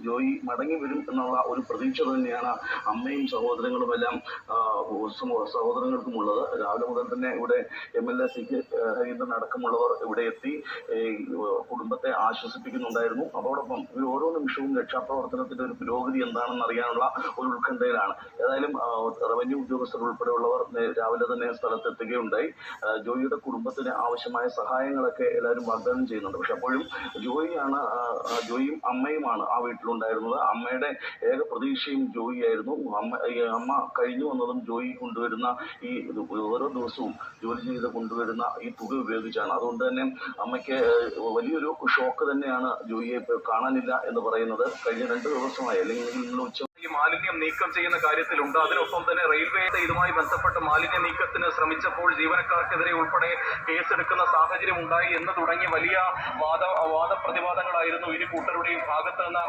ജോയി മടങ്ങി വരും എന്നുള്ള ഒരു പ്രതീക്ഷ തന്നെയാണ് അമ്മയും സഹോദരങ്ങളുമെല്ലാം സഹോദരങ്ങൾക്കുമുള്ളത്. രാവിലെ മുതൽ തന്നെ ഇവിടെ MLA CK ഹരീന്ദ്രൻ അടക്കമുള്ളവർ ഇവിടെ എത്തി കുടുംബത്തെ ആശ്വസിപ്പിക്കുന്നുണ്ടായിരുന്നു. അതോടൊപ്പം ഇവർ ഓരോ നിമിഷവും രക്ഷാപ്രവർത്തനത്തിന്റെ ഒരു പുരോഗതി എന്താണെന്ന് അറിയാനുള്ള ഒരു ഉത്കണ്ഠയിലാണ്. ഏതായാലും റവന്യൂ ഉദ്യോഗസ്ഥർ ഉൾപ്പെടെയുള്ളവർ രാവിലെ തന്നെ സ്ഥലത്തെത്തുകയുണ്ടായി. ജോയിയുടെ കുടുംബത്തിന് ആവശ്യമായ സഹായങ്ങളൊക്കെ എല്ലാവരും വാഗ്ദാനം ചെയ്യുന്നുണ്ട്. പക്ഷെ അപ്പോഴും ജോയിയും അമ്മയുമാണ് ആ വീട്ടിലുണ്ടായിരുന്നത്. അമ്മയുടെ ഏക പ്രതീക്ഷയും ജോയി ആയിരുന്നു. അമ്മ കഴിഞ്ഞു വന്നതും ജോയി കൊണ്ടുവരുന്ന ഈ ഓരോ ദിവസവും ജോലി ചെയ്ത് കൊണ്ടുവരുന്ന ഈ തുക ഉപയോഗിച്ചാണ്. അതുകൊണ്ട് തന്നെ അമ്മയ്ക്ക് വലിയൊരു ഷോക്ക് തന്നെയാണ് ജോയിയെ കാണാനില്ല എന്ന് പറയുന്നത്. കഴിഞ്ഞ 2 ദിവസമായി അല്ലെങ്കിൽ ഇന്ന് ഉച്ച ഈ മാലിന്യം നീക്കം ചെയ്യുന്ന കാര്യത്തിലുണ്ട്. അതിനൊപ്പം തന്നെ റെയിൽവേ ഇതുമായി ബന്ധപ്പെട്ട് മാലിന്യ നീക്കത്തിന് ശ്രമിച്ചപ്പോൾ ജീവനക്കാർക്കെതിരെ ഉൾപ്പെടെ കേസെടുക്കുന്ന സാഹചര്യം ഉണ്ടായി എന്ന് തുടങ്ങി വലിയ വാദപ്രതിവാദങ്ങളായിരുന്നു ഇരു കൂട്ടരുടെയും ഭാഗത്ത് നിന്ന്.